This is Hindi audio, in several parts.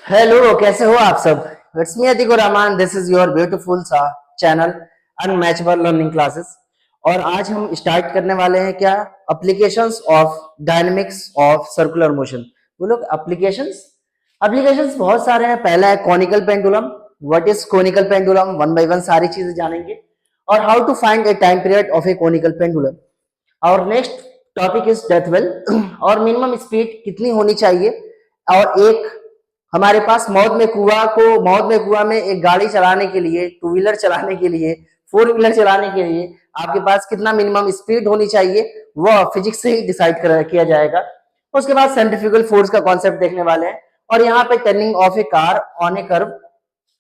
हेलो, कैसे हो आप सब। It's me Atiq Rahman. This is your beautiful सा चैनल अनमैचबल लर्निंग क्लासेस। और आज हम स्टार्ट करने वाले हैं क्या, applications of dynamics of circular motion. बोलो एप्लीकेशंस। एप्लीकेशंस बहुत सारे हैं। पहला है conical pendulum. What is conical pendulum, one by one सारी चीजें जानेंगे। और how to find a time period of a conical pendulum. और next topic is death well और मिनिमम स्पीड कितनी होनी चाहिए। और एक हमारे पास मौत में कुआं में एक गाड़ी चलाने के लिए, टू व्हीलर चलाने के लिए, फोर व्हीलर चलाने के लिए आपके पास कितना मिनिमम स्पीड होनी चाहिए, वो फिजिक्स से ही डिसाइड किया जाएगा। उसके बाद सेंट्रीफ्यूगल फोर्स का कॉन्सेप्ट देखने वाले हैं। और यहाँ पे turning of a car on a curve,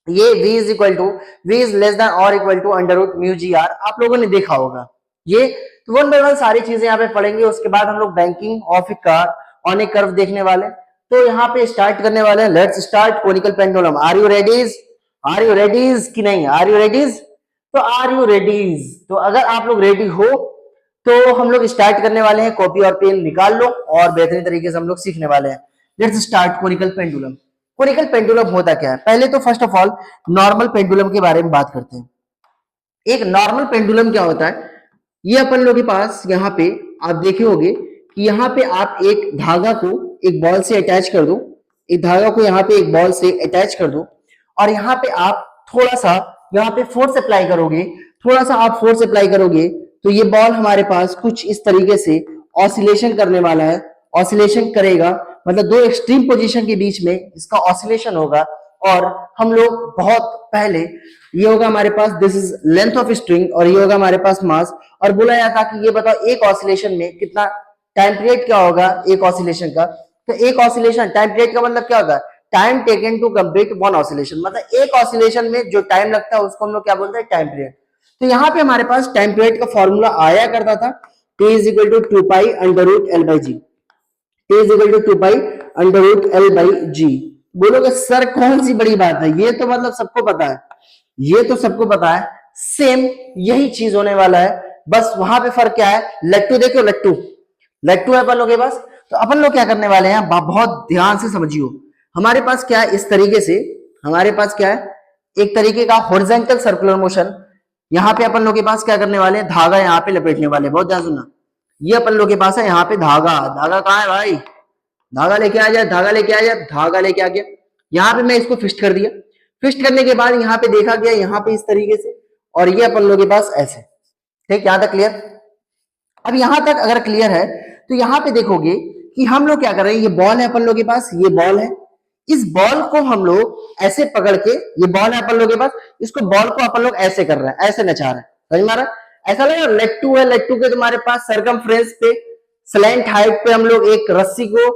ये v इज लेस देन और equal to under root mu G R, आप लोगों ने देखा होगा ये। तो वन बाय वन सारी चीजें यहाँ पे पढ़ेंगे। उसके बाद हम लोग banking of a car on a curve देखने वाले। तो यहाँ पे स्टार्ट करने वाले हैं। Let's start conical pendulum. Are you readies? Are you readies कि नहीं? Are you readies? तो आर यू रेडीज? तो अगर आप लोग रेडी हो तो हम लोग स्टार्ट करने वाले हैं। कॉपी और पेन निकाल लो और बेहतरीन तरीके से हम लोग सीखने वाले हैं। Let's start conical pendulum. Conical pendulum होता क्या है, पहले तो first of all normal pendulum के बारे में बात करते हैं। एक नॉर्मल पेंडुलम क्या होता है, ये अपन लोग के पास यहाँ पे आप देखे होंगे कि यहाँ पे आप एक धागा को एक बॉल से अटैच कर दो, एक धागा को यहाँ पे एक बॉल से अटैच कर दो। और यहाँ पे आप थोड़ा सा यहाँ पे फोर्स अप्लाई करोगे, थोड़ा सा आप फोर्स अप्लाई करोगे तो ये बॉल हमारे पास कुछ इस तरीके से ऑसिलेशन करने वाला है। ऑसिलेशन करेगा मतलब दो एक्सट्रीम पोजीशन के बीच में इसका ऑसिलेशन होगा। और हम लोग बहुत पहले ये होगा हमारे पास, this is length of string, और ये होगा हमारे पास मास। और बोला जाता कि ये बताओ एक ऑसिलेशन में कितना टाइम पीरियड क्या होगा एक ऑसिलेशन का। तो एक ऑसिलेशन टाइम पीरियड का मतलब क्या होगा, time taken to complete one oscillation, मतलब एक ऑसिलेशन में जो टाइम लगता है उसको हम लोग क्या बोलते हैं, टाइम पीरियड। तो यहाँ पे हमारे पास टाइम पीरियड का फॉर्मूला आया करता था, t is equal to 2 pi under root L by G. t is equal to 2 pi under root L by G. बोलोगे सर कौन सी बड़ी बात है, ये तो मतलब सबको पता है, ये तो सबको पता है। सेम यही चीज होने वाला है, बस वहां पे फर्क क्या है, लट्टू देखो, लट्टू लट्टू है अपन लोग के पास। तो अपन लोग क्या करने वाले हैं, बहुत ध्यान से समझियो। हमारे पास क्या है, इस तरीके से हमारे पास क्या है, एक तरीके का हॉरिजॉन्टल सर्कुलर मोशन। यहाँ पे अपन लोग के पास क्या करने वाले हैं, धागा यहाँ पे लपेटने वाले। बहुत ध्यान सुनना, ये अपन लोग के पास है यहाँ पे धागा। धागा कहाँ है भाई, धागा लेके आ जाए, धागा लेके आ जाए, धागा लेके आ गया। यहाँ पे मैं इसको फिक्स कर दिया। फिक्स करने के बाद यहाँ पे देखा गया यहाँ पे इस तरीके से, और ये अपन लोग के पास ऐसे। ठीक, यहाँ तक क्लियर। अब यहाँ तक अगर क्लियर है तो यहाँ पे देखोगे कि हम लोग क्या कर रहे हैं, ये बॉल है अपन लोग के पास, ये बॉल है। इस बॉल को हम लोग ऐसे पकड़ के, ये बॉल है अपन लोग के पास, इसको बॉल को अपन लोग ऐसे कर रहे हैं, ऐसे नचा रहे हैं। समझ में आ रहा है? ऐसा लगा लट्टू है, लट्टू के तुम्हारे पास सरकमफ्रेंस पे स्लैंट हाइट पे हम लोग एक रस्सी को,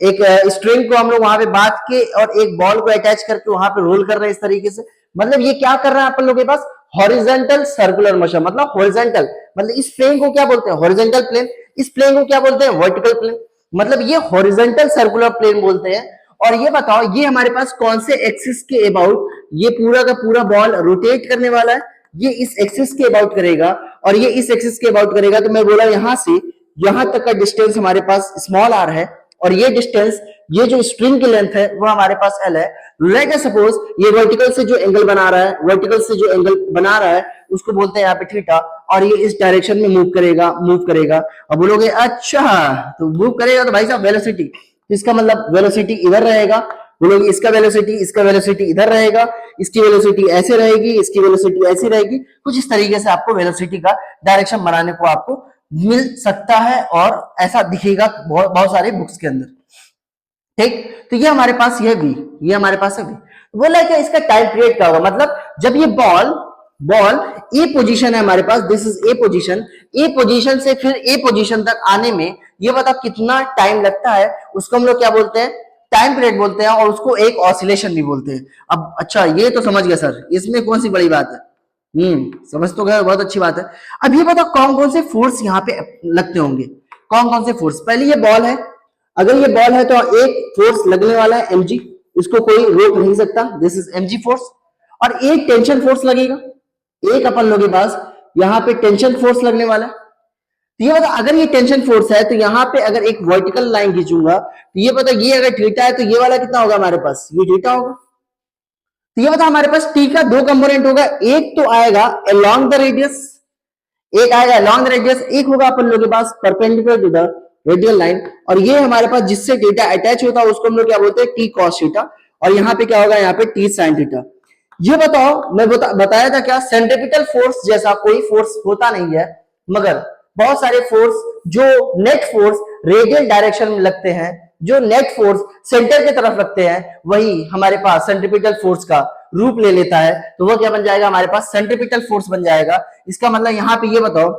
एक स्ट्रिंग को हम लोग वहां पे बांध के और एक बॉल को अटैच करके वहां पे रोल कर रहे हैं इस तरीके से। मतलब ये क्या कर रहा है अपन लोग के पास, हॉरिजॉन्टल सर्कुलर मोशन। मतलब हॉरिजॉन्टल मतलब इस प्लेन को क्या बोलते हैं, हॉरिजॉन्टल प्लेन। इस प्लेन को क्या बोलते हैं, वर्टिकल प्लेन। मतलब ये हॉरिजॉन्टल सर्कुलर प्लेन बोलते हैं। और ये बताओ, ये हमारे पास कौन से एक्सिस के अबाउट ये पूरा का पूरा बॉल रोटेट करने वाला है, ये इस एक्सिस के अबाउट करेगा और ये इस एक्सिस के अबाउट करेगा। तो मैं बोला यहां से यहां तक का डिस्टेंस हमारे पास स्मॉल आर है, और ये डिस्टेंस, ये जो स्ट्रिंग की लेंथ है वो हमारे पास एल है। लेट अस सपोज ये वर्टिकल से जो एंगल बना रहा है, वर्टिकल से जो एंगल बना रहा है उसको बोलते हैं यहाँ पे थीटा, और ये इस डायरेक्शन में मूव करेगा। अब बोलोगे अच्छा तो मूव करेगा तो भाई साहब वेलोसिटी, इसका मतलब वेलोसिटी इधर रहेगा। बोलोगे इसका वेलोसिटी इधर रहेगा, इसकी वेलोसिटी ऐसे रहेगी, इसकी वेलोसिटी ऐसी रहेगी। कुछ इस तरीके से आपको वेलोसिटी का डायरेक्शन बनाने को आपको मिल सकता है, और ऐसा दिखेगा बहुत सारे बुक्स के अंदर। ठीक, तो ये हमारे पास ये हमारे पास है v। बोला क्या इसका टाइम पीरियड क्या होगा, मतलब जब ये बॉल ए पोजीशन है हमारे पास, दिस इज ए पोजीशन से फिर ए पोजीशन तक आने में ये बता कितना टाइम लगता है, उसको हम लोग क्या बोलते हैं, टाइम पीरियड बोलते हैं, और उसको एक ऑसिलेशन भी बोलते हैं। अब अच्छा ये तो समझ गया सर, इसमें कौन सी बड़ी बात है, समझ तो गए, बहुत अच्छी बात है। अब ये बताओ कौन कौन से फोर्स यहाँ पे लगते होंगे, कौन कौन से फोर्स। पहले ये बॉल है, अगर ये बॉल है तो एक फोर्स लगने वाला है mg, इसको कोई रोक नहीं सकता, दिस इज mg फोर्स। और एक टेंशन फोर्स लगेगा, एक अपन लोग के पास यहाँ पे टेंशन फोर्स लगने वाला है। तो ये बता, अगर ये टेंशन फोर्स है तो यहाँ पे अगर एक वर्टिकल लाइन खींचूंगा तो ये बता, ये अगर थीटा है तो ये वाला कितना होगा हमारे पास, ये थीटा होगा। तो ये बता, हमारे पास टी का दो कंपोनेंट होगा, एक तो आएगा अलोंग द रेडियस, एक आएगा अलोंग द रेडियस, एक होगा अपन लोग के पास perpendicular to the radial line, और ये हमारे पास जिससे थीटा अटैच होता है उसको हम लोग क्या बोलते हैं, टी कॉस थीटा, और यहाँ पे क्या होगा, यहाँ पे टी साइन थीटा। ये बताओ, मैं बताया था क्या, सेंट्रिपिटल फोर्स जैसा कोई फोर्स होता नहीं है, मगर बहुत सारे फोर्स जो नेट फोर्स रेडियल डायरेक्शन में लगते हैं, जो नेट फोर्स सेंटर की तरफ लगते हैं, वही हमारे पास सेंट्रिपिटल फोर्स का रूप ले लेता है। तो वो क्या बन जाएगा, हमारे पास सेंट्रिपिटल फोर्स बन जाएगा। इसका मतलब यहाँ पे ये बताओ,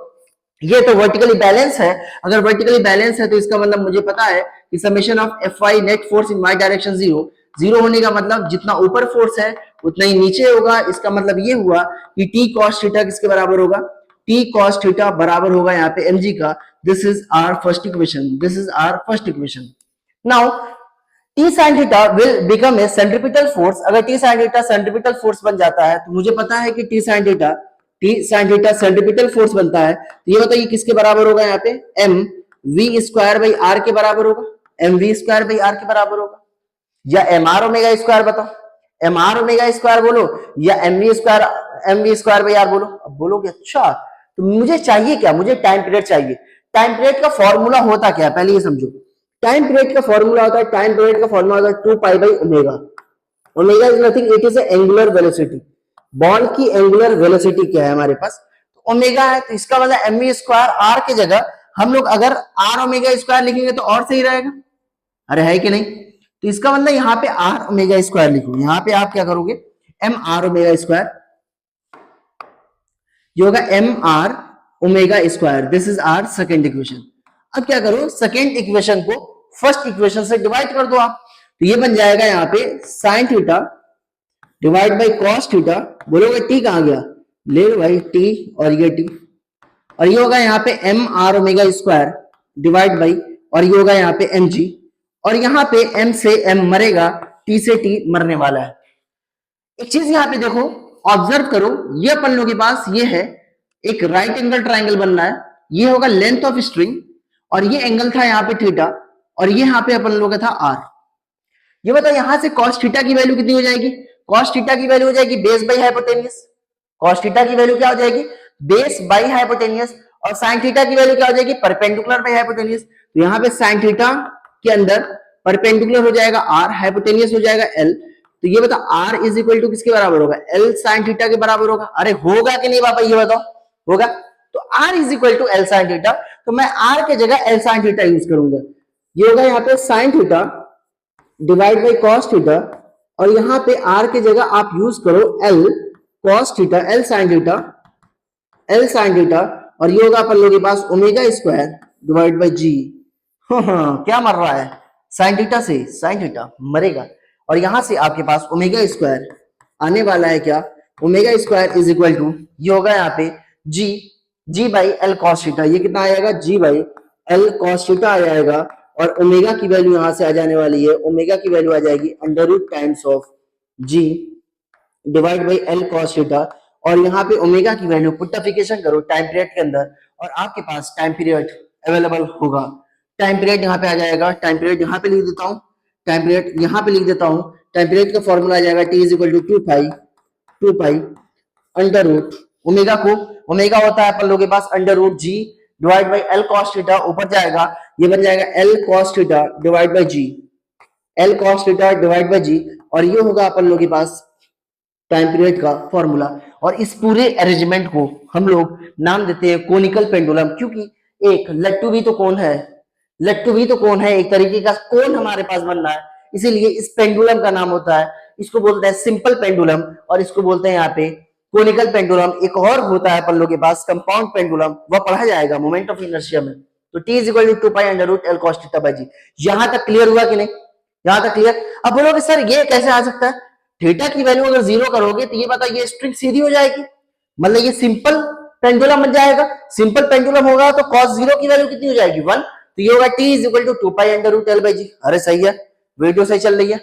ये तो वर्टिकली बैलेंस है, अगर वर्टिकली बैलेंस है तो इसका मतलब मुझे पता है कि summation of F Y net force in Y direction zero, zero होने का मतलब जितना ऊपर फोर्स है उतना ही नीचे होगा। इसका मतलब ये हुआ कि टी कॉस थीटा किसके बराबर होगा, टी कॉस थीटा बराबर होगा यहाँ पे mg का। This is our first equation, this is our first equation. Now T sine theta will become a centripetal force, अगर T sine theta centripetal force बन जाता है तो मुझे पता है कि T sine theta centripetal force बनता है, तो ये बताइए किसके बराबर होगा, यहाँ पे M V square by are के बराबर होगा, M V square by are के बराबर होगा, या एम आर ओमेगा स्क्वायर, बताओ एम आर ओमेगा स्क्वायर बोलो या M V square by R बोलो। अब बोलोगे अच्छा तो मुझे चाहिए क्या, मुझे टाइम पीरियड चाहिए। टाइम पीरियड का फॉर्मूला होता क्या है, पहले ये समझो। टाइम पीरियड का फॉर्मूला होता है, टाइम पीरियड का फॉर्मूला होता है 2 pi by omega. Omega is nothing, it is angular velocity. Ball की एंगुलर वेलोसिटी क्या है हमारे पास, तो ओमेगा है, तो इसका मतलब एम वी स्क्वायर आर की जगह हम लोग अगर आर ओमेगा स्क्वायर लिखेंगे तो और सही रहेगा, अरे है कि नहीं। तो इसका मतलब यहाँ पे आर ओमेगा स्क्वायर लिखो, यहाँ पे आप क्या करोगे, एम आर ओमेगा स्क्वायर, ये होगा m are omega square. This is our second equation. अब क्या करो, सेकेंड इक्वेशन को फर्स्ट इक्वेशन से डिवाइड कर दो आप, तो ये बन जाएगा यहाँ पे sine theta divide by cos theta. बोलोगे टी कहां गया, ले लो भाई टी और ये टी, और ये होगा यहाँ पे m are omega square divide by, और ये होगा यहाँ पे एम जी, और यहाँ पे m से m मरेगा, t से t मरने वाला है। एक चीज यहाँ पे देखो, ऑब्जर्व करो, ये अपन लोगों के पास ये है एक राइट एंगल ट्राइंगल बनना है, ये होगा लेंथ ऑफ स्ट्रिंग, और ये एंगल था यहाँ पे थीटा, और ये यहाँ पे अपन लोगों का था r। ये बताओ यहाँ से cos थीटा की वैल्यू कितनी हो जाएगी, cos थीटा की वैल्यू हो जाएगी base by hypotenuse. cos theta की वैल्यू क्या हो जाएगी, बेस बाई हाइपोटेनियस, और sin थीटा की वैल्यू क्या हो जाएगी, परपेंडिकुलर बाई हाइपोटेनियस। तो यहाँ पे sin थीटा के अंदर परपेंडिकुलर हो जाएगा r, हाइपोटेनियस हो जाएगा l। तो ये बता r इज इक्वल टू किसके बराबर होगा, l sin थीटा के बराबर होगा। अरे होगा कि नहीं पापा, ये बताओ होगा। तो r is equal to l sin theta, तो मैं r के जगह l sin थीटा यूज करूंगा। ये होगा यहाँ पे sin theta divide by cos theta, और यहाँ पे r के जगह आप यूज करो l cos theta, l sin theta, l sin theta, और ये होगा अपन लोगों के पास ओमेगा स्क्वायर डिवाइड बाई जी। हाँ क्या मर रहा है, साइन थीटा से साइन थीटा मरेगा, और यहां से आपके पास ओमेगा स्क्वायर आने वाला है क्या, omega square is equal to, ये होगा यहाँ पे g by L cos theta. ये कितना आएगा, g by L cos theta आ जाएगा, और ओमेगा की वैल्यू यहां से आ जाने वाली है, ओमेगा की वैल्यू आ जाएगी under root times of g divide by L cos theta, और यहाँ पे ओमेगा की वैल्यू पुटिफिकेशन करो टाइम पीरियड के अंदर, और आपके पास टाइम पीरियड अवेलेबल होगा। टाइम पीरियड यहाँ पे आ जाएगा, टाइम पीरियड यहाँ पे लिख देता हूँ, टाइम पीरियड यहाँ पे लिख देता हूँ। टाइम पीरियड का फॉर्मूला आ जाएगा T is equal to 2 pi under root omega को, ओमेगा होता है अपन लोगों के पास under root G divide by L cos theta, ऊपर जाएगा ये बन जाएगा L cos theta divide by G, L cos theta divide by G, और ये होगा अपन लोगों के पास टाइम पीरियड का फॉर्मूला। और इस पूरे अरेंजमेंट को हम लोग नाम देते हैं कोनिकल पेंडुलम, क्योंकि एक लट्टू भी तो कोन है, लट्टू भी तो कोन है, एक तरीके का कोन हमारे पास बन रहा है, इसीलिए इस पेंडुलम का नाम होता है, इसको बोलते हैं सिंपल पेंडुलम, और इसको बोलते हैं यहाँ पे कोनिकल पेंडुलम। एक और होता है अपन लोग के पास कंपाउंड पेंडुलम, वह पढ़ा जाएगा मोमेंट ऑफ इनर्शिया में। तो T is equal to 2 pi under root L cos theta by G. यहां तक क्लियर हुआ कि नहीं, यहां तक क्लियर। अब बोलोगे सर ये कैसे आ सकता है, थीटा की वैल्यू अगर 0 करोगे तो ये बताइए स्ट्रिंग सीधी हो जाएगी, मतलब ये सिंपल पेंडुलम बन जाएगा। सिंपल पेंडुलम होगा तो cos 0 की वैल्यू कितनी हो जाएगी 1, तो ये होगा t is equal to 2 pi under root L by G. अरे सही है, वीडियो सही चल रही है,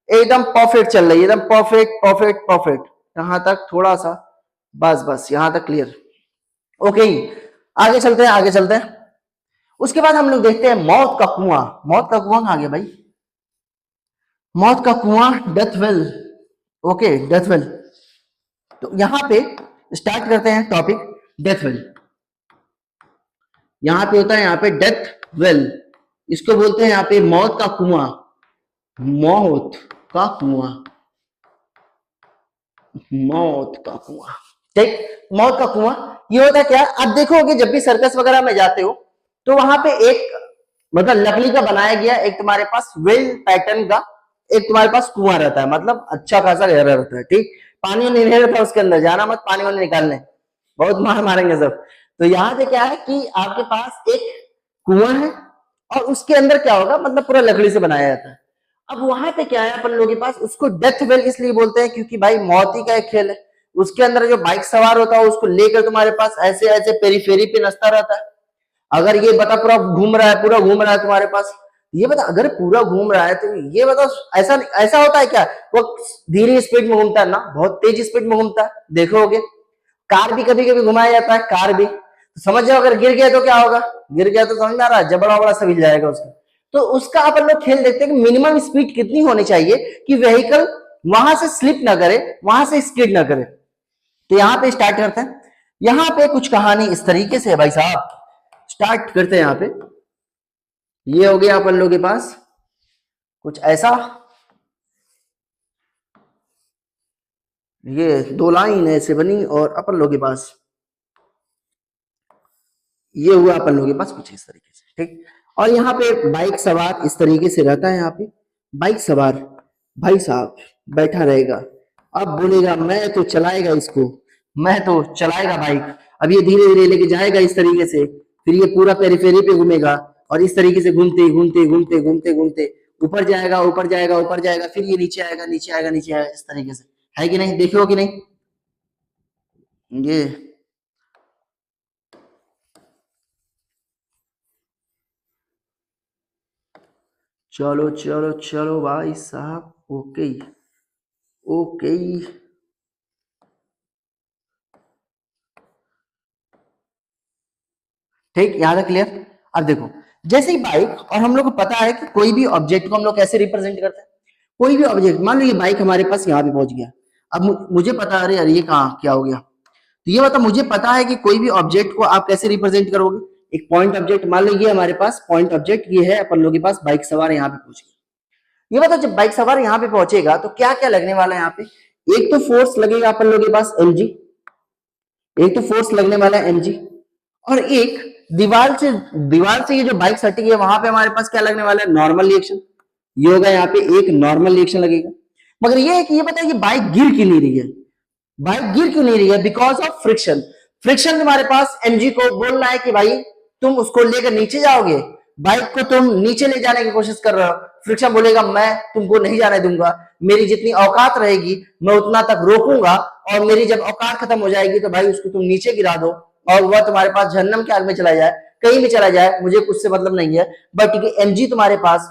एकदम परफेक्ट चल रही है, एकदम परफेक्ट परफेक्ट परफेक्ट। यहां तक थोड़ा सा बस यहां तक क्लियर, ओके। आगे चलते हैं, आगे चलते हैं। उसके बाद हम लोग देखते हैं मौत का कुआं। मौत का कुआं कहां गया भाई? मौत का कुआं, death well. Okay, death well. तो यहां पे स्टार्ट करते हैं टॉपिक, डेथ वेल। यहां पे होता है यहाँ पे डेथ वेल, इसको बोलते हैं यहाँ पे मौत का कुआं। मौत का कुआं, मौत का कुआं। ठीक, मौत का कुआं ये होता है क्या? आप देखोगे जब भी सर्कस वगैरह में जाते हो तो वहां पे एक मतलब लकड़ी का बनाया गया एक तुम्हारे पास वेल पैटर्न का एक तुम्हारे पास कुआं रहता है, मतलब अच्छा खासा गहरा रहता है। ठीक, पानी नहीं रहता उसके अंदर, जाना मत पानी वानी निकालने, बहुत मार मारेंगे सब। तो यहाँ पे क्या है कि आपके पास एक कुआं है और उसके अंदर क्या होगा, मतलब पूरा लकड़ी से बनाया जाता है। अब वहां पे क्या है अपन लोगों के पास, उसको डेथ वेल इसलिए बोलते हैं क्योंकि भाई मौत ही का एक खेल है। उसके अंदर जो बाइक सवार होता है उसको लेकर तुम्हारे पास ऐसे ऐसे पेरीफेरी पे नचता रहता है। अगर ये बता पूरा घूम रहा है, पूरा घूम रहा है तुम्हारे पास, ये बता अगर पूरा घूम रहा है तो ये बता ऐसा ऐसा होता है क्या वो धीरे स्पीड में घूमता है ना, बहुत तेज स्पीड में घूमता है, देखोगे। कार भी कभी कभी घुमाया जाता है, कार भी। तो समझ जाओ अगर गिर गया तो क्या होगा, गिर गया तो समझ में आ रहा है, जबड़ा वबड़ा सब हिल जाएगा उसका। तो उसका अपन लोग खेल देखते हैं कि मिनिमम स्पीड कितनी होनी चाहिए कि व्हीकल वहां से स्लिप ना करे, वहां से स्किड ना करे। तो यहाँ पे स्टार्ट करते हैं। यहाँ पे कुछ कहानी इस तरीके से है भाई साहब, स्टार्ट करते हैं। यहाँ पे ये हो गया अपन लोग के पास कुछ ऐसा, ये दो लाइन ऐसे बनी और अपन लोग के पास ये हुआ अपन लोग के पास कुछ इस तरीके से। ठीक, और यहाँ पे बाइक सवार इस तरीके से रहता है। यहाँ पे बाइक सवार भाई साहब बैठा रहेगा, अब बोलेगा मैं तो चलाएगा इसको, मैं तो चलाएगा बाइक। अब ये धीरे धीरे लेके जाएगा इस तरीके से, फिर ये पूरा पेरीफेरी पे घूमेगा और इस तरीके से घूमते घूमते घूमते घूमते घूमते ऊपर जाएगा, ऊपर जाएगा, ऊपर जाएगा, फिर ये नीचे आएगा, नीचे आएगा, नीचे आएगा, इस तरीके से। है कि नहीं, देखो कि नहीं ये? चलो चलो चलो भाई साहब, ओके ओके। ठीक, यहां तक क्लियर। अब देखो, जैसे ही बाइक, और हम लोग को पता है कि कोई भी ऑब्जेक्ट को हम लोग कैसे रिप्रेजेंट करते हैं। कोई भी ऑब्जेक्ट, मान लो ये बाइक हमारे पास यहाँ पे पहुंच गया। अब मुझे पता, अरे अरे ये कहाँ क्या हो गया, तो ये बता, मुझे पता है कि कोई भी ऑब्जेक्ट को आप कैसे रिप्रेजेंट करोगे। एक पॉइंट ऑब्जेक्ट, मान लो ये हमारे पास पॉइंट ऑब्जेक्ट ये है, अपन लोग के पास बाइक सवार यहाँ पे पहुंच गया। ये बता, जब बाइक सवार यहाँ पे पहुंचेगा तो क्या क्या लगने वाला है यहाँ पे? एक तो फोर्स लगेगा अपन लोग के पास mg, एक तो फोर्स लगने वाला है mg, और एक दीवार से ये जो बाइक सटी है वहां पे हमारे पास क्या लगने वाला है, नॉर्मल रिएक्शन। ये होगा यहाँ पे एक नॉर्मल रिएक्शन लगेगा। मगर ये है कि ये बताइए बाइक गिर क्यों नहीं रही है, बाइक गिर क्यों नहीं रही है? Because of friction. फ्रिक्शन तुम्हारे पास mg को बोल रहा है कि भाई तुम उसको लेकर नीचे जाओगे, बाइक को तुम नीचे ले जाने की कोशिश कर रहे हो। फ्रिक्शन बोलेगा मैं तुमको नहीं जाने दूंगा, मेरी जितनी औकात रहेगी मैं उतना तक रोकूंगा, और मेरी जब औकात खत्म हो जाएगी तो भाई उसको तुम नीचे गिरा दो और वह तुम्हारे पास जहन्नम के आग में चला जाए, कहीं भी चला जाए, मुझे कुछ से मतलब नहीं है। बट mg तुम्हारे पास,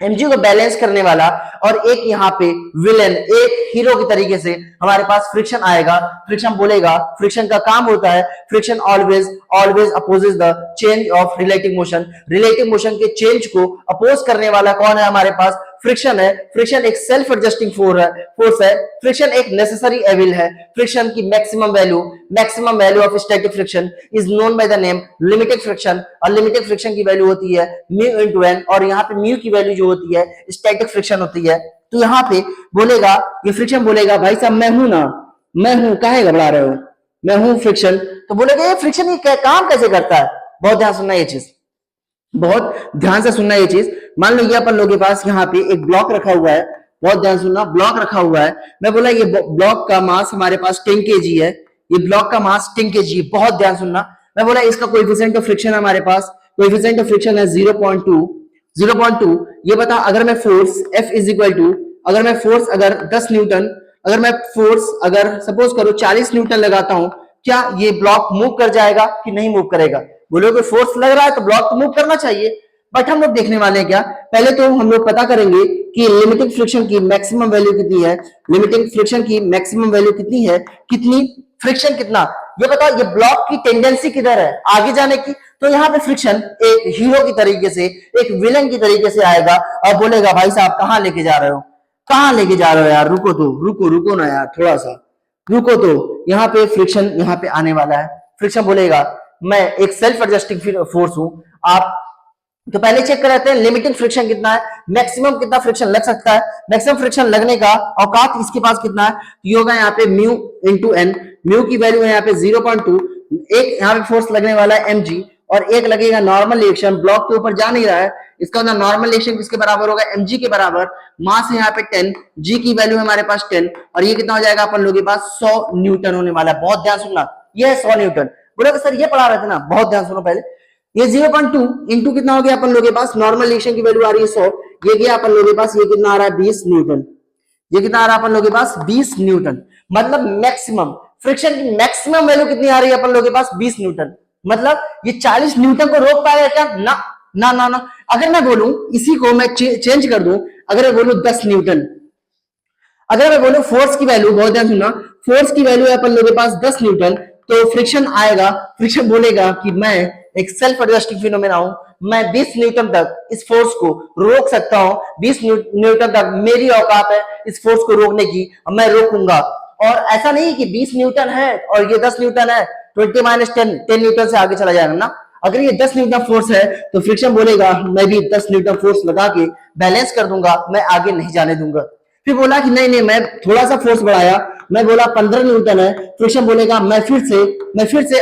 एमजी को बैलेंस करने वाला, और एक यहाँ पे विलेन, एक हीरो की तरीके से हमारे पास फ्रिक्शन आएगा। फ्रिक्शन बोलेगा, फ्रिक्शन का काम होता है, friction always always opposes the change of relative motion. Relative motion के चेंज को अपोज करने वाला कौन है हमारे पास? फ्रिक्शन है। फ्रिक्शन एक सेल्फ एडजस्टिंग फोर्स है। फ्रिक्शन एक नेसेसरी एविल है। फ्रिक्शन की maximum value of static friction is known by the name limited friction, और लिमिटेड फ्रिक्शन की वैल्यू होती है म्यू इनटू एन, और यहाँ पे म्यू की वैल्यू जो होती है स्टैटिक फ्रिक्शन होती है। तो यहाँ पे बोलेगा, ये फ्रिक्शन बोलेगा भाई साहब मैं हूं ना, मैं हूं, काहे घबरा रहे हो, मैं हूं फ्रिक्शन। तो बोलेगा ये फ्रिक्शन ये काम कैसे करता है? बहुत ध्यान सुनना ये चीज, बहुत ध्यान से सुनना ये चीज। मान लो ये अपन लोगों के पास यहाँ पे एक ब्लॉक रखा हुआ है, बहुत ध्यान सुनना, ब्लॉक रखा हुआ है। मैं बोला ये ब्लॉक का मास हमारे पास 10 kg है, ये ब्लॉक का मास 10 kg है, बहुत ध्यान सुनना। मैं बोला इसका कोएफिशिएंट ऑफ फ्रिक्शन हमारे पास, कोएफिशिएंट ऑफ फ्रिक्शन है 0.2। ये बता, अगर मैं force F is equal to, अगर मैं फोर्स अगर 10 न्यूटन, अगर मैं फोर्स अगर सपोज करो 40 न्यूटन लगाता हूं, क्या ये ब्लॉक मूव कर जाएगा कि नहीं मूव करेगा? बोलोगे फोर्स लग रहा है तो ब्लॉक तो मूव करना चाहिए। बट हम लोग देखने वाले हैं क्या, पहले तो हम लोग पता करेंगे कि लिमिटिंग फ्रिक्शन की मैक्सिमम वैल्यू कितनी है। लिमिटिंग फ्रिक्शन की मैक्सिमम वैल्यू कितनी है, कितनी फ्रिक्शन कितना, ये बताओ, ये ब्लॉक की टेंडेंसी किधर है, आगे जाने की। तो यहाँ पे फ्रिक्शन एक हीरो की तरीके से, एक विलन की तरीके से आएगा और बोलेगा भाई साहब कहाँ लेके जा रहे हो, कहाँ लेके जा रहे हो यार, रुको तो, रुको ना यार, थोड़ा सा रुको तो। यहाँ पे फ्रिक्शन यहाँ पे आने वाला है। फ्रिक्शन बोलेगा मैं एक सेल्फ एडजस्टिंग फोर्स हूं। आप तो पहले चेक कर लेते हैं लिमिटिंग फ्रिक्शन कितना है, मैक्सिमम कितना फ्रिक्शन लग सकता है, मैक्सिमम फ्रिक्शन लगने का औकात इसके पास कितना है, ये होगा यहाँ पे म्यू इंटू एन। म्यू की वैल्यू है यहाँ पे 0.2, एक यहाँ पे फोर्स लगने वाला है mg और एक लगेगा नॉर्मल रिएक्शन, ब्लॉक के ऊपर जा नहीं रहा है, इसका मतलब नॉर्मल रिएक्शन किसके बराबर होगा, mg के बराबर। मास है यहाँ पे 10, g की वैल्यू है हमारे पास 10 और ये कितना हो जाएगा अपन लोगों के पास 100 न्यूटन होने वाला है। बहुत ध्यान सुनना, ये है 100 न्यूटन। बोले सर ये पढ़ा रहे थे ना, बहुत ध्यान सुनो पहले। ये 0.2 इंटू कितना हो गया अपन लोगों के पास, नॉर्मल रिएक्शन की वैल्यू आ रही है 100, ये गया अपन लोगों के पास, ये कितना आ रहा है 20 न्यूटन, ये कितना आ रहा है अपन लोगों के पास 20 न्यूटन। मतलब मैक्सिमम फ्रिक्शन की मैक्सिमम वैल्यू कितनी आ रही है अपन लोगों के पास 20 न्यूटन। मतलब ये 40 न्यूटन को रोक पाएगा क्या, ना ना ना ना। अगर मैं बोलूं इसी को मैं चेंज कर दूं, अगर मैं बोलूं 10 न्यूटन, अगर मैं बोलूं फोर्स की वैल्यू, बहुत ध्यान सुनना, फोर्स की वैल्यू है अपन लोगों के पास 10 न्यूटन, तो फ्रिक्शन आएगा, फ्रिक्शन बोलेगा कि मैं एक सेल्फ एडजस्टिंग फिनोमेना हूं, मैं 20 न्यूटन तक इस फोर्स को रोक सकता हूं, 20 न्यूटन तक मेरी औकात है इस फोर्स को रोकने की, मैं रोकूंगा। और ऐसा नहीं कि 20 न्यूटन है और ये 10 न्यूटन है, 20 माइनस 10 न्यूटन से आगे चला जाएगा ना। अगर ये 10 न्यूटन फोर्स है तो फ्रिक्शन बोलेगा मैं भी 10 न्यूटन फोर्स लगा के बैलेंस कर दूंगा, मैं आगे नहीं जाने दूंगा। फिर बोला कि नहीं मैं थोड़ा सा फोर्स बढ़ाया, मैं बोला 15 न्यूटन है, फ्रिक्शन बोलेगा मैं फिर से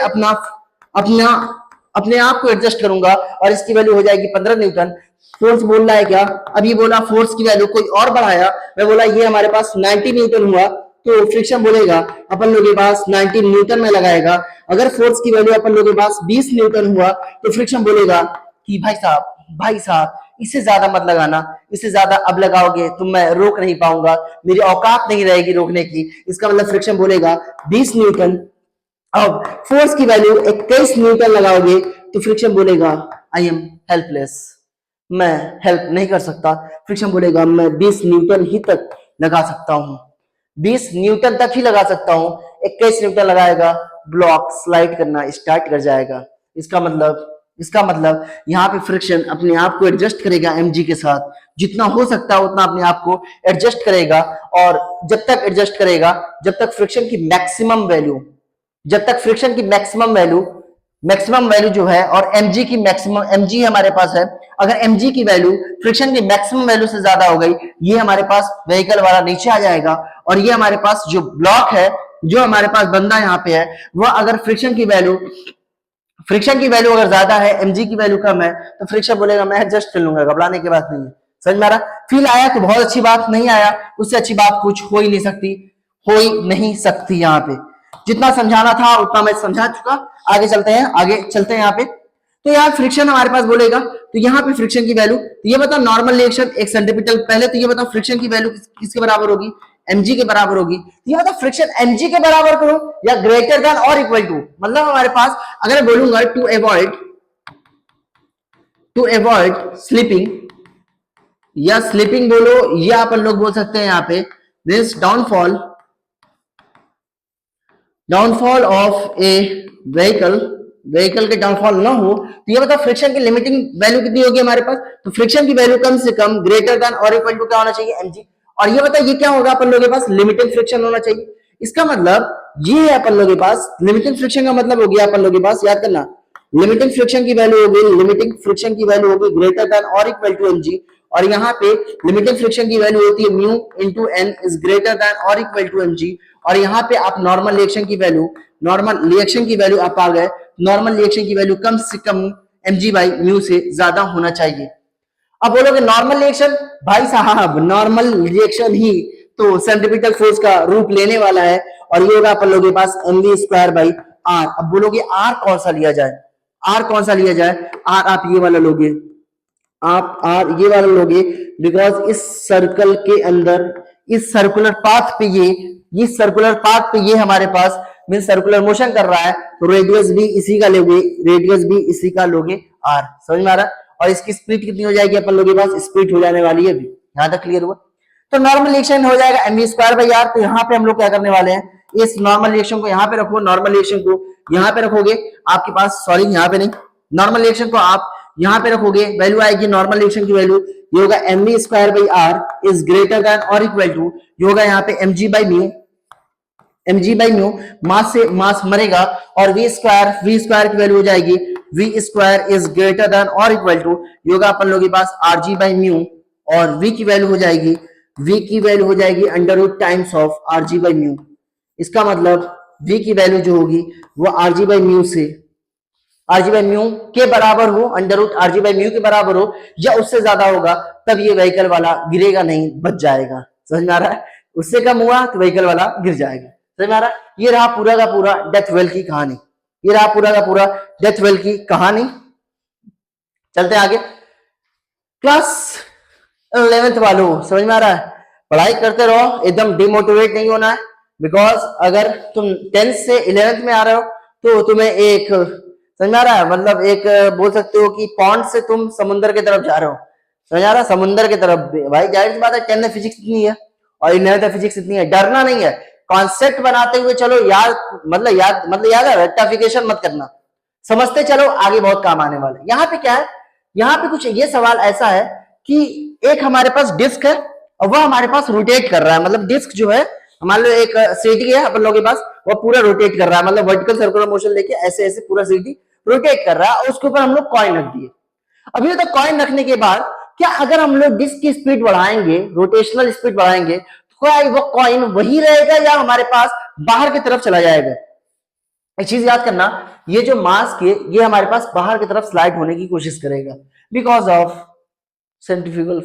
अपने आप को एडजस्ट करूंगा और इसकी वैल्यू हो जाएगी 15 न्यूटन। फोर्स बोल रहा है क्या, अभी बोला फोर्स की वैल्यू कोई और बढ़ाया, मैं बोला ये हमारे पास 90 न्यूटन हुआ, तो फ्रिक्शन बोलेगा अपन लोगों के पास 90 न्यूटन में लगाएगा। अगर फोर्स की वैल्यू अपन लोगों के पास 20 न्यूटन हुआ तो फ्रिक्शन बोलेगा कि भाई साहब इससे ज्यादा मत लगाना, इससे ज्यादा अब लगाओगे तो मैं रोक नहीं पाऊंगा, मेरी औकात नहीं रहेगी रोकने की। इसका मतलब फ्रिक्शन बोलेगा 20 न्यूटन। अब फोर्स की वैल्यू 21 न्यूटन लगाओगे तो फ्रिक्शन बोलेगा आई एम हेल्पलेस, मैं हेल्प नहीं कर सकता। फ्रिक्शन बोलेगा मैं 20 न्यूटन ही तक लगा सकता हूं, 20 न्यूटन तक ही लगा सकता हूं। 21 न्यूटन लगाएगा, ब्लॉक स्लाइड करना स्टार्ट कर जाएगा। इसका मतलब यहाँ पे फ्रिक्शन अपने आप को एडजस्ट करेगा mg के साथ, जितना हो सकता है उतना अपने आप को एडजस्ट करेगा। और जब तक एडजस्ट करेगा, जब तक फ्रिक्शन की मैक्सिमम वैल्यू जो है, और mg की मैक्सिमम, mg हमारे पास है, अगर mg की वैल्यू फ्रिक्शन की मैक्सिमम वैल्यू से ज्यादा हो गई, ये हमारे पास व्हीकल वाला नीचे आ जाएगा और ये हमारे पास जो ब्लॉक है, जो हमारे पास बंदा यहाँ पे है, वह अगर फ्रिक्शन की वैल्यू अगर ज्यादा है, mg की वैल्यू कम है, तो फ्रिक्शन बोलेगा मैं एडजस्ट कर लूंगा, घबराने की बात नहीं है। समझ में आ रहा? फील आया तो बहुत अच्छी बात, नहीं आया उससे अच्छी बात कुछ हो ही नहीं सकती। यहाँ पे जितना समझाना था उतना मैं समझा चुका। आगे चलते हैं यहाँ पे। तो यार फ्रिक्शन हमारे पास बोलेगा, तो यहाँ पे फ्रिक्शन की वैल्यू, तो ये बताओ नॉर्मल रिएक्शन एक सेंटीमीटर, पहले तो ये बताओ फ्रिक्शन की वैल्यू किसके बराबर होगी, mg के बराबर होगी। तो ये बताओ फ्रिक्शन mg के बराबर करो या ग्रेटर देन और इक्वल टू, मतलब हमारे पास अगर मैं बोलूंगा टू अवॉइड स्लिपिंग, या स्लिपिंग बोलो या अपन लोग बोल सकते हैं यहाँ पे this downfall of A vehicle के डाउनफॉल ना हो, तो ये बताओ फ्रिक्शन की लिमिटिंग वैल्यू कितनी होगी हमारे पास। तो फ्रिक्शन की वैल्यू कम से कम ग्रेटर देन और इक्वल टू क्या होना चाहिए, mg। और ये बताओ ये क्या होगा अपन लोगों के पास, लिमिटिंग फ्रिक्शन होना चाहिए। इसका मतलब ये है अपन लोगों के पास लिमिटिंग फ्रिक्शन का मतलब हो गया अपन लोगों के पास, याद करना, लिमिटिंग फ्रिक्शन की वैल्यू होगी ग्रेटर देन और इक्वल टू mg। और यहाँ पे लिमिटिंग फ्रिक्शन की वैल्यू होती है mu into N is greater than और इक्वल टू mg। और यहाँ पे आप नॉर्मल रिएक्शन की वैल्यू आप आ गए, नॉर्मल रिएक्शन की वैल्यू कम से कम mg बाई म्यू से ज्यादा होना चाहिए। अब बोलोगे नॉर्मल रिएक्शन, भाई साहब नॉर्मल रिएक्शन ही तो सेंट्रीपिटल फोर्स का रूप लेने वाला है और ये होगा अपन लोगों के पास mv स्क्वायर बाई r। अब बोलोगे r कौन सा लिया जाए, r आप ये वाला लोगे, आप r ये वाला लोगे, बिकॉज इस सर्कल के अंदर, इस सर्कुलर पाथ पे ये हमारे पास मीन सर्कुलर मोशन कर रहा है, तो रेडियस भी इसी का लोगे r। समझ में आ रहा है? और इसकी स्पीड कितनी हो जाएगी अपन लोगों के पास, स्पीड हो जाने वाली है अभी, यहां तक क्लियर हुआ। तो नॉर्मल रिएक्शन हो जाएगा mv स्क्वायर बाई r। तो यहाँ पे हम लोग क्या करने वाले हैं, इस नॉर्मल रिएक्शन को यहाँ पे रखो, नॉर्मल रिएक्शन को यहाँ पे रखोगे, आपके पास, सॉरी यहाँ पे नहीं, नॉर्मल रिएक्शन को आप यहाँ पे रखोगे, वैल्यू आएगी नॉर्मल रिएक्शन की वैल्यू, ये होगा mv square by r is greater than और इक्वल टू, ये होगा यहाँ पे mg बाई म्यू, मास से मास मरेगा, और v स्क्वायर की वैल्यू हो जाएगी v square is greater than और इक्वल टू, ये होगा अपन लोगों के पास rg बाई म्यू, और v की वैल्यू हो जाएगी under root times of rg by mu. इसका मतलब v की वैल्यू जो होगी वो rg बाई म्यू से rg बाई म्यू के बराबर हो, under root rg by mu के बराबर हो या उससे ज्यादा होगा, तब ये व्हीकल वाला गिरेगा नहीं, बच जाएगा। समझ में आ रहा है? उससे कम हुआ तो व्हीकल वाला गिर जाएगा। समझ में आ रहा है? ये रहा पूरा का पूरा डेथ वेल की कहानी, ये रहा पूरा का पूरा डेथ वेल की कहानी। चलते आगे, क्लास 11th वालों, समझ में आ रहा है? पढ़ाई करते रहो, एकदम डिमोटिवेट नहीं होना है, बिकॉज अगर तुम 10th से 11th में आ रहे हो तो तुम्हें एक, समझ में आ रहा है, मतलब एक बोल सकते हो कि पॉन्ड से तुम समुद्र की तरफ जा रहे हो। समझ आ रहा है? समुद्र की तरफ। भाई जाहिर सी बात है 10th में फिजिक्स इतनी है और 11th में फिजिक्स इतनी है, डरना नहीं है, कॉन्सेप्ट बनाते हुए चलो, याद है, रेक्टिफिकेशन मत करना, समझते चलो, आगे बहुत काम आने वाला है। यहाँ पे क्या है, यहाँ पे कुछ ये सवाल ऐसा है कि एक हमारे पास डिस्क है और वह हमारे पास रोटेट कर रहा है, मतलब डिस्क जो है मान लो एक सीटी है अपन लोगों के पास, वो पूरा रोटेट कर रहा है, मतलब वर्टिकल सर्कुलर मोशन लेके ऐसे ऐसे पूरा सीटी रोटेट कर रहा है, और उसके ऊपर हम लोग कॉइन रख दिए। अभी तो कॉइन रखने के बाद क्या अगर हम लोग डिस्क की स्पीड बढ़ाएंगे, रोटेशनल स्पीड बढ़ाएंगे, तो क्या वो कॉइन वही रहेगा या हमारे पास बाहर की तरफ चला जाएगा? एक चीज याद करना, ये जो मास के ये हमारे पास बाहर की तरफ स्लाइड होने की कोशिश करेगा बिकॉज ऑफ सेंट्रीफ्यूगल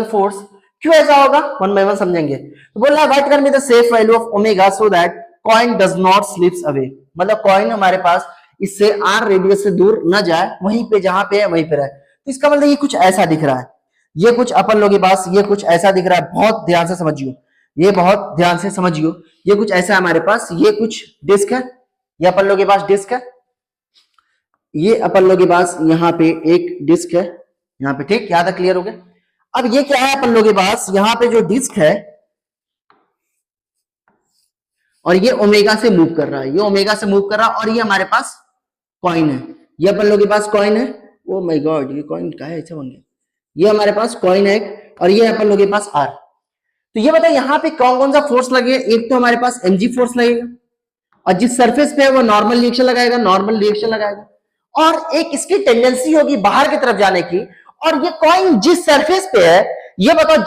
फोर्स। क्यों ऐसा होगा, वन बाय वन समझेंगे। तो बोल रहा है राइट कर me the safe value of omega so that coin does not slips away, मतलब कॉइन हमारे पास इससे आर रेडियस से दूर न जाए, वहीं पे जहां पे है वहीं पे रहे। तो इसका मतलब ये कुछ ऐसा दिख रहा है, ये कुछ अपन लोगों के पास ये कुछ ऐसा दिख रहा है, बहुत ध्यान से समझियो, ये बहुत ध्यान से समझियो, ये कुछ ऐसा है हमारे पास, ये कुछ डिस्क है, ये अपन लोगों के पास डिस्क है, ये अपन लोगों के पास यहाँ पे एक डिस्क है यहाँ पे, ठीक, यहां तक क्लियर हो गया। अब ये क्या है अपन लोगों के पास, यहाँ पे जो डिस्क है और ये ओमेगा से मूव कर रहा है, ये ओमेगा से मूव कर रहा है, और ये हमारे पास कॉइन है, ये अपन लोगों के पास कॉइन है। ओ माय गॉड, ये कॉइन क्या है, ऐसा बन गया, ये हमारे पास कॉइन है और ये अपन लोगों के पास आर। तो ये बताइए यहाँ पे कौन कौन सा फोर्स लगेगा, एक तो हमारे पास mg फोर्स लगेगा, और जिस सरफेस पे है वो नॉर्मल रिएक्शन लगाएगा, और एक इसकी टेंडेंसी होगी बाहर की तरफ जाने की, और ये कॉइन जिस सरफेस पे है, ये बताओ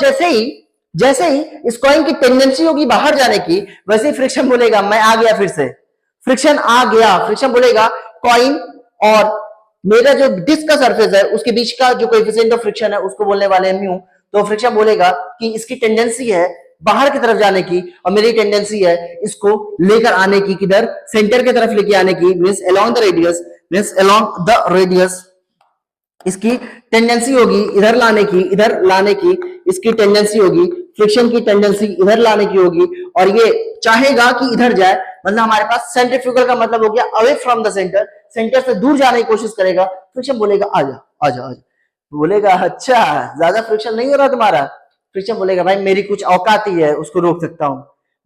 जैसे ही इस कॉइन की टेंडेंसी होगी बाहर जाने की, वैसे ही फ्रिक्शन बोलेगा, मैं आ गया, फिर से फ्रिक्शन आ गया, फ्रिक्शन बोलेगा कॉइन और मेरा जो डिस्क का सरफेस है उसके बीच का जो कोएफिशिएंट ऑफ फ्रिक्शन है उसको बोलने वाले हैं म्यू। तो फ्रिक्शन बोलेगा कि इसकी टेंडेंसी है बाहर की तरफ जाने की और मेरी टेंडेंसी है इसको लेकर आने की, किधर, सेंटर की तरफ लेके आने की, मींस अलोंग द रेडियस, इसकी टेंडेंसी होगी इधर लाने की, इसकी टेंडेंसी होगी, फ्रिक्शन की टेंडेंसी इधर लाने की होगी, और ये चाहेगा कि इधर जाए, मतलब हमारे पास सेंट्रीफ्यूगल का मतलब हो गया away from the centre, centre से दूर जाने की कोशिश करेगा, फ्रिक्शन बोलेगा आजा, बोलेगा अच्छा ज्यादा फ्रिक्शन नहीं हो रहा तुम्हारा, फ्रिक्शन बोलेगा भाई मेरी कुछ औकात ही है, उसको रोक सकता हूं।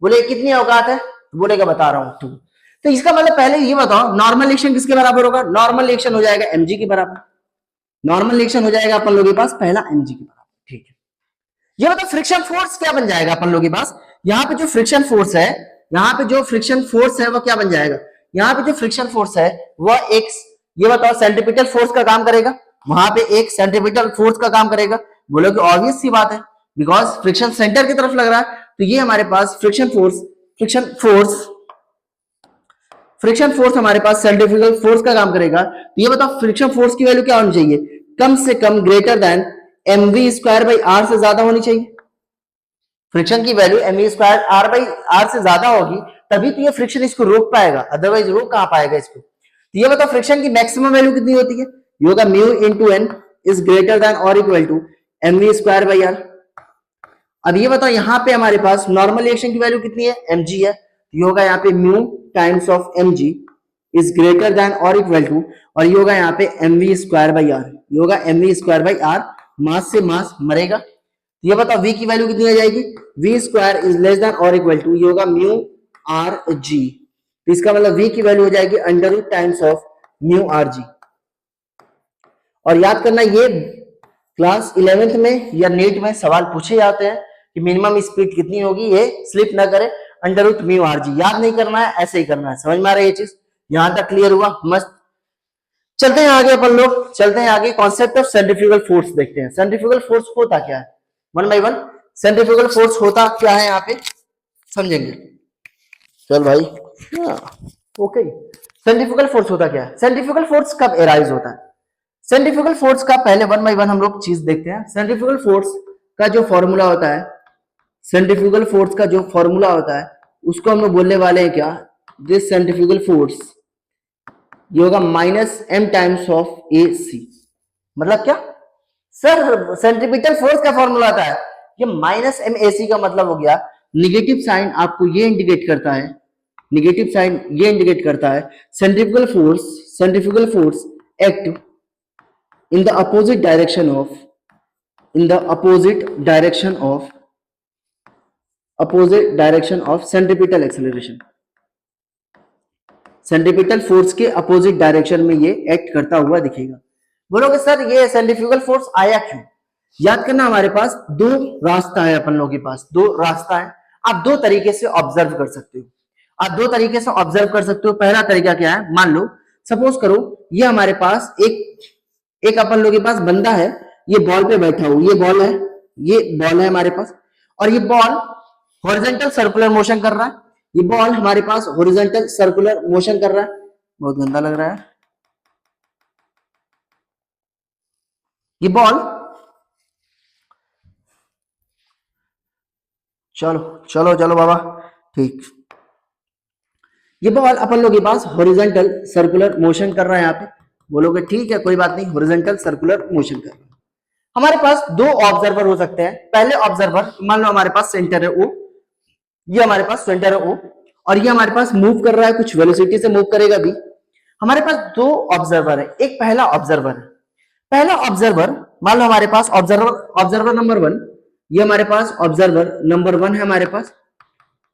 बोले कितनी औकात है, बोलेगा बता रहा हूं तू। तो इसका मतलब पहले ये बताओ नॉर्मल रिएक्शन किसके बराबर होगा, नॉर्मल रिएक्शन हो जाएगा mg के बराबर, नॉर्मल रिएक्शन हो जाएगा अपन लोगों के पास पहला mg के बराबर, ठीक है। ये मतलब फ्रिक्शन फोर्स क्या बन जाएगा अपन लोगों के पास, यहाँ पे जो फ्रिक्शन फोर्स है, वो क्या बन जाएगा, यहाँ पे जो फ्रिक्शन फोर्स है वह एक, ये बताओ सेंट्रीपिटल फोर्स का काम करेगा, वहां पे एक सेंट्रीपिटल फोर्स का काम करेगा। बोलो कि ऑब्वियस सी बात है, बिकॉज फ्रिक्शन सेंटर की तरफ लग रहा है, तो ये हमारे पास फ्रिक्शन फोर्स हमारे पास सेंट्रीफ्यूगल फोर्स का काम करेगा। तो ये बताओ फ्रिक्शन फोर्स की वैल्यू क्या होनी चाहिए, कम से कम greater than mv square by R से ज्यादा होनी चाहिए। फ्रिक्शन की value mv square R by R से ज्यादा होगी तभी तो ये फ्रिक्शन इसको रोक पाएगा, अदरवाइज रोक कहां पाएगा इसको। तो ये बताओ फ्रिक्शन की मैक्सिमम वैल्यू कितनी होती है, ये होगा mu into n is greater than और equal to mv square by r. अब ये बताओ यहाँ पे हमारे पास नॉर्मल रिएक्शन की वैल्यू कितनी है, mg है, तो ये होगा यहाँ पे mu times of mg is greater than और इक्वल टू, और ये होगा यहाँ पे mv स्क्वायर बाई आर, ये होगा mv स्क्वायर बाई आर, मास से मास मरेगा। तो ये बताओ v की वैल्यू कितनी आ जाएगी, v square is less than और इक्वल टू, ये होगा म्यू आर जी। तो इसका मतलब v की वैल्यू हो जाएगी under root times of mu r g. और याद करना ये क्लास 11th में या नीट में सवाल पूछे जाते हैं कि मिनिमम स्पीड कितनी होगी, ये स्लिप ना करे, under root mu r g. याद नहीं करना है, ऐसे ही करना है। समझ में आ रहा है ये चीज? यहां तक क्लियर हुआ? मस्त। चलते हैं आगे अपन लोग, चलते हैं आगे। कॉन्सेप्ट ऑफ सेंट्रीफ्यूगल फोर्स देखते हैं। सेंट्रीफ्यूगल फोर्स होता क्या है, one by one. Centrifugal force होता क्या है यहाँ पे समझेंगे। चल भाई, ओके। सेंट्रीफ्यूगल फोर्स होता क्या है? सेंट्रीफ्यूगल फोर्स कब एराइज होता है? सेंट्रीफ्यूगल फोर्स का पहले वन बाय वन हम लोग चीज देखते हैं। सेंट्रीफ्यूगल फोर्स का जो फॉर्मूला होता है, सेंट्रीफ्यूगल फोर्स का जो फॉर्मूला होता है उसको हम लोग बोलने वाले हैं क्या, दिस सेंट्रीफ्यूगल फोर्स, ये होगा माइनस एम टाइम्स ऑफ ए सी। मतलब क्या सर, सेंट्रीपिटल फोर्स का फॉर्मूला आता है, ये माइनस एम ए सी का मतलब हो गया, निगेटिव साइन आपको ये इंडिकेट करता है, निगेटिव साइन ये इंडिकेट करता है centrifugal force act in the opposite direction of centripetal acceleration। Centripetal force के अपोजिट डायरेक्शन में ये एक्ट करता हुआ दिखेगा। बोलोगे सर ये सेंट्रीफ्यूगल फोर्स आया क्यों? याद करना हमारे पास दो रास्ता है, अपन लोगों के पास दो रास्ता है। आप दो तरीके से ऑब्जर्व कर सकते हो, आप दो तरीके से ऑब्जर्व कर सकते हो। पहला तरीका क्या है, मान लो सपोज करो ये हमारे पास एक अपन लोगों के पास बंदा है, ये बॉल पे बैठा हो, ये बॉल है हमारे पास, और ये बॉल हॉरिजॉन्टल सर्कुलर मोशन कर रहा है, ये बॉल हमारे पास हॉरिजॉन्टल सर्कुलर मोशन कर रहा है। बहुत गंदा लग रहा है ये बॉल। चलो चलो चलो बाबा, ठीक। ये बॉल अपन लोग के पास हॉरिजॉन्टल सर्कुलर मोशन कर रहा है। यहाँ पे बोलोगे ठीक है कोई बात नहीं, हॉरिजॉन्टल सर्कुलर मोशन कर रहा है। हमारे पास दो ऑब्जर्वर हो सकते हैं। पहले ऑब्जर्वर मान लो हमारे पास सेंटर है ओ, ये हमारे पास सेंटर है ओ, और ये हमारे पास मूव कर रहा है, कुछ वेलोसिटी से मूव करेगा भी। हमारे पास दो ऑब्जर्वर है, एक पहला ऑब्जर्वर है। पहला ऑब्जर्वर मान लो हमारे पास ऑब्जर्वर नंबर 1, ये हमारे पास ऑब्जर्वर नंबर 1 है हमारे पास।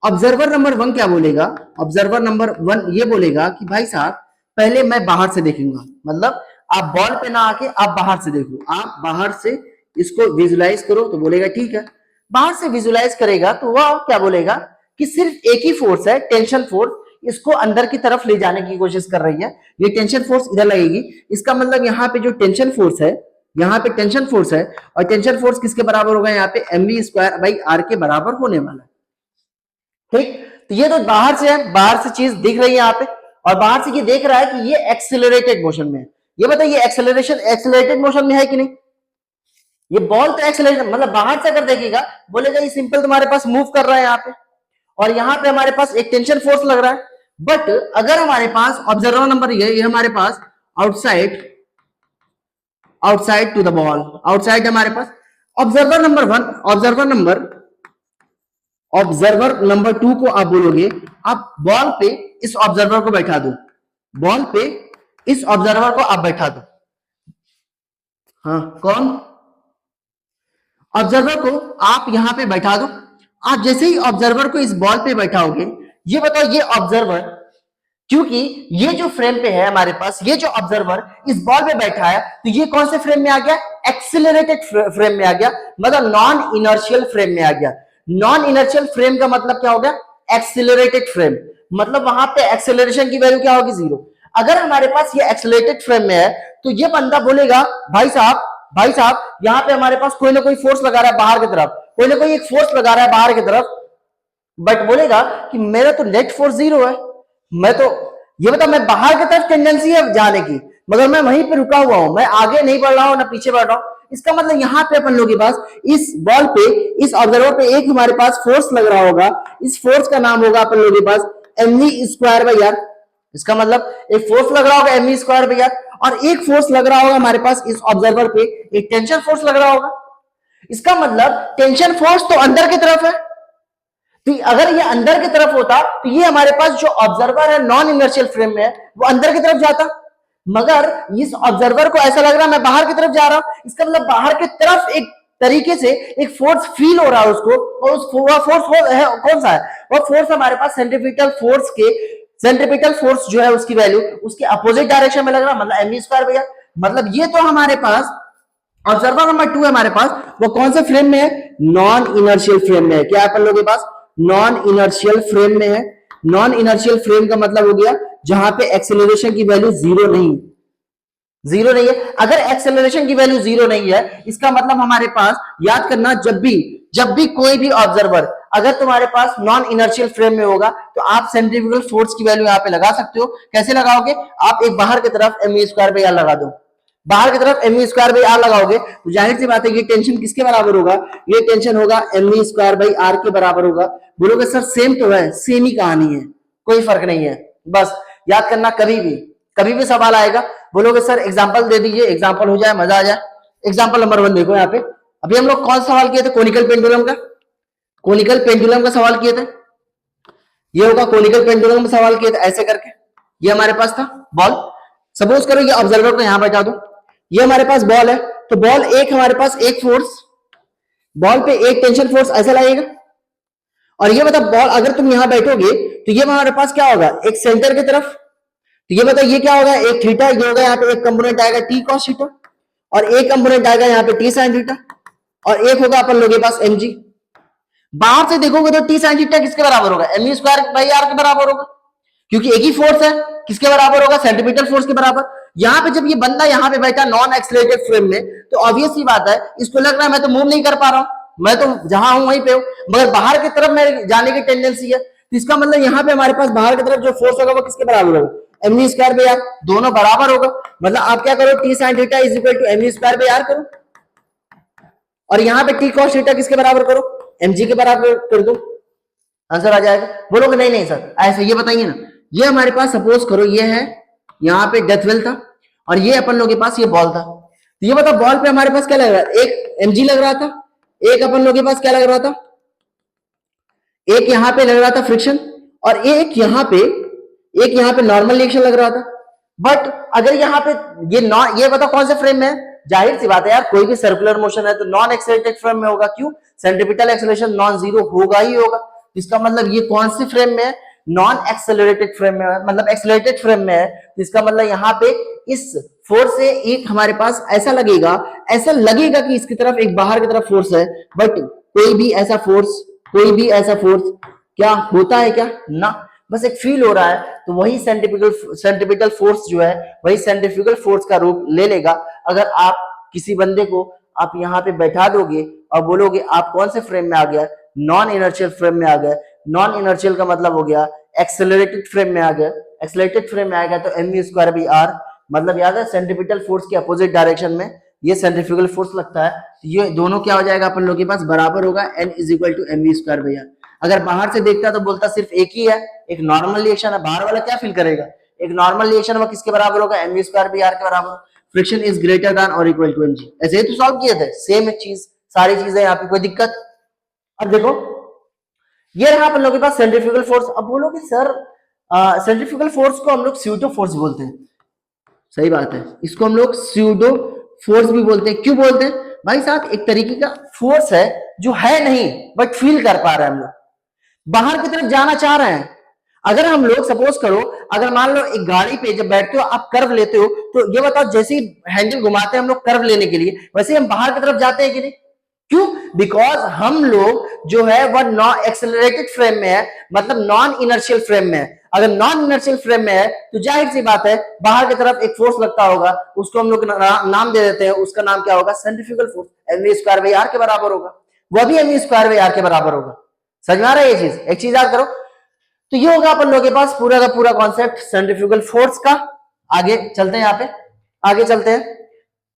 ऑब्जर्वर नंबर 1 क्या बोलेगा, ऑब्जर्वर नंबर 1 ये बोलेगा कि भाई साहब पहले मैं बाहर से देखूंगा, मतलब आप बॉल पे ना आके आप बाहर से देखो, आप बाहर से इसको विजुलाइज करो। तो बोलेगा ठीक है, बाहर से विजुलाइज करेगा तो वह क्या बोलेगा कि सिर्फ एक ही फोर्स है, टेंशन फोर्स, इसको अंदर की तरफ ले जाने की कोशिश कर रही है। ये टेंशन फोर्स इधर लगेगी, इसका मतलब यहाँ पे जो टेंशन फोर्स है, यहाँ पे टेंशन फोर्स है, और टेंशन फोर्स किसके बराबर होगा, यहाँ पे mv स्क्वायर बाई आर के बराबर होने वाला है। ठीक, तो ये तो बाहर से है, बाहर से चीज दिख रही है यहाँ पे, और बाहर से ये देख रहा है कि ये एक्सिलरेटेड मोशन में है। ये बताइए एक्सेलरेटेड मोशन में है कि नहीं? ये बॉल तो एक्सेलरेशन, मतलब बाहर से अगर देखिएगा बोलेगा ये सिंपल तुम्हारे पास मूव कर रहा है यहाँ पे, और यहाँ पे हमारे पास एक टेंशन फोर्स लग रहा है। बट अगर हमारे पास ऑब्जर्वर नंबर ये हमारे पास outside to the ball, outside हमारे पास ऑब्जर्वर नंबर 1, ऑब्जर्वर नंबर 2 को आप बोलोगे आप बॉल पे इस ऑब्जर्वर को बैठा दो, बॉल पे इस ऑब्जर्वर को आप बैठा दो। हाँ कौन? ऑब्जर्वर को आप यहां पे बैठा दो। आप जैसे ही ऑब्जर्वर को इस बॉल पे बैठाओगे, ये बताओ ये ऑब्जर्वर, क्योंकि ये जो फ्रेम पे है हमारे पास, ये जो ऑब्जर्वर इस बॉल पे बैठा है, तो ये कौन से फ्रेम में आ गया, एक्सिलरेटेड फ्रेम में आ गया, मतलब नॉन इनर्शियल फ्रेम में आ गया। नॉन इनर्शियल फ्रेम का मतलब क्या हो गया, एक्सिलरेटेड फ्रेम, मतलब वहां पे एक्सेलरेशन की वैल्यू क्या होगी, 0। अगर हमारे पास ये एक्सिलरेटेड फ्रेम में है तो ये बंदा बोलेगा भाई साहब यहाँ पे हमारे पास कोई ना कोई फोर्स लगा रहा है बाहर की तरफ, कोई ना कोई एक फोर्स लगा रहा है बाहर की तरफ, बट बोलेगा कि मेरा तो नेट फोर्स 0 है, मैं तो ये बता मैं बाहर की तरफ टेंडेंसी है जाने की, मगर मैं वहीं पे रुका हुआ हूं, मैं आगे नहीं बढ़ रहा हूं ना पीछे बढ़ रहा हूं। इसका मतलब यहाँ पे अपन लोगों के पास इस बॉल पे, इस ऑब्जर्वर पे एक हमारे पास फोर्स लग रहा होगा, इस फोर्स का नाम होगा अपन लोगों के पास mv स्क्वायर बाई आर। इसका मतलब एक फोर्स लग रहा होगा mv स्क्वायर बाई आर, और एक फोर्स लग रहा होगा हमारे पास इस ऑब्जर्वर पे, एक टेंशन फोर्स लग रहा होगा। इसका मतलब टेंशन फोर्स तो अंदर की तरफ है, तो अगर ये अंदर की तरफ होता तो ये हमारे पास जो ऑब्जर्वर है नॉन इनर्शियल फ्रेम में है वो अंदर की तरफ जाता, मगर इस ऑब्जर्वर को ऐसा लग रहा है मैं बाहर की तरफ जा रहा हूं। इसका मतलब बाहर की तरफ एक तरीके से एक फोर्स फील हो रहा है उसको, और उस फोर्स है कौन सा है, वो फोर्स हमारे पास सेंट्रीपिटल फोर्स जो है उसकी वैल्यू उसके अपोजिट डायरेक्शन में लग रहा है, मतलब एम स्क्वायर भैया। मतलब ये तो हमारे पास ऑब्जर्वर नंबर 2 है हमारे पास, वो कौन से फ्रेम में है, नॉन इनर्शियल फ्रेम में है। क्या है अपन लोगों के पास, नॉन इनर्शियल फ्रेम में है। नॉन इनर्शियल फ्रेम का मतलब हो गया जहां पे एक्सेलरेशन की वैल्यू जीरो नहीं है। अगर एक्सेलरेशन की वैल्यू जीरो नहीं है, इसका मतलब हमारे पास, याद करना, जब भी कोई भी ऑब्जर्वर अगर तुम्हारे पास नॉन इनर्शियल फ्रेम में होगा तो आप सेंट्रीफ्यूगल फोर्स की वैल्यू यहां पे लगा सकते हो। कैसे लगाओगे, आप एक बाहर की तरफ एम स्क्वायर बाई आर लगा दो, बाहर की तरफ एम स्क्वायर बाई आर लगाओगे तो जाहिर सी बात है ये टेंशन किसके बराबर होगा, ये टेंशन होगा एम स्क्वायर बाई आर के बराबर होगा। बोलोगे सर सेम तो है, सेम ही कहानी है, कोई फर्क नहीं है। बस याद करना, कभी भी सवाल आएगा बोलोगे सर एग्जांपल दे दीजिए, एग्जांपल हो जाए, मजा आ जाए। एग्जांपल नंबर 1 देखो यहाँ पे, अभी हम लोग कौन सा सवाल किए थे, कोनिकल पेंडुलम का सवाल किए थे। ये होगा कोनिकल पेंडुलम का सवाल किए थे ऐसे करके, ये हमारे पास था बॉल। सपोज करो ये ऑब्जर्वर को यहां बैठा दो, ये हमारे पास बॉल है, तो बॉल एक हमारे पास एक फोर्स, बॉल पे एक टेंशन फोर्स ऐसा लगेगा, और ये मतलब बॉल अगर तुम यहां बैठोगे तो ये हमारे पास क्या होगा, एक सेंटर की तरफ, तो ये बताओ ये क्या होगा, एक थीटा, ये होगा यहाँ पे एक कंपोनेंट आएगा टी कॉस थीटा, और एक कंपोनेंट आएगा यहाँ पे टी साइन थीटा, और एक होगा अपन लोगों के पास एम जी। बाहर से देखोगे तो टी साइन थीटा किसके बराबर होगा, एम स्क्वायर बाई आर के बराबर होगा, क्योंकि एक ही फोर्स है, किसके बराबर होगा, सेंटीमीटर फोर्स के बराबर। यहाँ पे जब ये बंदा यहाँ पे बैठा नॉन एक्सेलरेटेड फ्रेम में, तो ऑब्वियस सी बात है इसको लग रहा है मैं तो मूव नहीं कर पा रहा हूं, मैं तो जहां हूं वहीं पे हूं, मगर बाहर की तरफ मेरे जाने की टेंडेंसी है, तो इसका मतलब यहाँ पे हमारे पास बाहर की तरफ जो फोर्स होगा वो किसके बराबर होगा, एम स्क्वायर बाई आर, दोनों बराबर होगा। मतलब आप क्या करो, T sine theta is equal to m square by r करो, और यहाँ पे टी कॉस थीटा किसके बराबर करो, एम जी के बराबर कर दो, आंसर आ जाएगा। बोलोगे नहीं नहीं सर ऐसे, ये बताइए ना, ये हमारे पास सपोज करो ये है यहाँ पे डेथ वेल था, और ये अपन लोगों के पास ये बॉल था, तो ये बताओ बॉल पे हमारे पास क्या लग रहा है, एक एमजी लग रहा था, एक अपन लोगों के पास क्या लग रहा था, एक यहाँ पे लग रहा था फ्रिक्शन, और एक यहाँ पे नॉर्मल रिएक्शन लग रहा था। बट अगर यहाँ पे ये बताओ कौन से फ्रेम में है, जाहिर सी बात है यार कोई भी सर्कुलर मोशन है तो नॉन एक्सेलरेटेड फ्रेम में होगा, क्यों, सेंट्रीपिटल एक्सेलरेशन नॉन जीरो होगा ही होगा। इसका मतलब ये कौन सी फ्रेम में है, नॉन एक्सेलरेटेड फ्रेम में है, मतलब एक्सेलरेटेड फ्रेम में है, तो इसका मतलब यहाँ पे इस फोर्स से एक हमारे पास ऐसा लगेगा कि इसकी तरफ एक बाहर की तरफ फोर्स है, बट कोई भी ऐसा फोर्स क्या होता है क्या ना, बस एक फील हो रहा है, तो वही सेंट्रीपिटल फोर्स जो है वही सेंट्रीफ्यूगल फोर्स का रूप ले लेगा। अगर आप किसी बंदे को आप यहाँ पे बैठा दोगे और बोलोगे आप कौन से फ्रेम में आ गया, नॉन इनर्शियल फ्रेम में आ गया, नॉन इनर्शियल का मतलब हो गया एक्सेलरेटेड फ्रेम में आ गया, एक्सेलरेटेड फ्रेम में आएगा तो एम स्क्वायर बाई आर, मतलब याद है सेंट्रीपिटल फोर्स के अपोजिट डायरेक्शन में ये सेंट्रीफ्यूगल फोर्स लगता है, तो ये दोनों क्या हो जाएगा अपन लोगों के पास, बराबर होगा N is equal to m square by r. अगर बाहर से देखता तो बोलता सिर्फ एक ही है, एक नॉर्मल रिएक्शन है, बाहर वाला क्या फील करेगा, एक नॉर्मल रिएक्शन वो किसके बराबर होगा, एम स्क्वायर बाई आर के बराबर, फ्रिक्शन इज ग्रेटर देन और इक्वल टू एमजी। ऐसे ही तो सॉल्व किए थे, सेम एक चीज, सारी चीजें यहाँ पे, कोई दिक्कत। अब देखो ये रहा अपन लोगों के पास सेंट्रीफ्यूगल फोर्स। अब बोलोगे सर सेंट्रीफ्यूगल फोर्स को हम लोग स्यूडो फोर्स बोलते हैं, सही बात है, इसको हम लोग स्यूडो फोर्स भी बोलते हैं। क्यों बोलते हैं भाई साहब, एक तरीके का फोर्स है जो है नहीं बट फील कर पा रहे हैं हम लोग, बाहर की तरफ जाना चाह रहे हैं। अगर हम लोग सपोज करो, अगर मान लो एक गाड़ी पे जब बैठते हो आप कर्व लेते हो, तो ये बताओ जैसे ही हैंडल घुमाते हैं हम लोग कर्व लेने के लिए, वैसे हम बाहर की तरफ जाते हैं कि नहीं, क्यों, बिकॉज हम लोग जो है वह नॉन एक्सेलरेटेड फ्रेम में है, मतलब नॉन इनर्शियल फ्रेम में है। अगर नॉन इनर्शियल फ्रेम में है तो जाहिर सी बात है बाहर की तरफ एक फोर्स लगता होगा, उसको हम लोग नाम दे देते हैं, उसका नाम क्या होगा, centrifugal force, m square by are के बराबर होगा, वह भी एम स्क्वायर बाई आर के बराबर होगा। समझ में आ रहा है ये चीज, एक चीज याद करो, तो ये होगा अपन लोगों के पास पूरा का पूरा कॉन्सेप्ट सेंट्रीफ्यूगल फोर्स का। आगे चलते हैं, यहाँ पे आगे चलते हैं।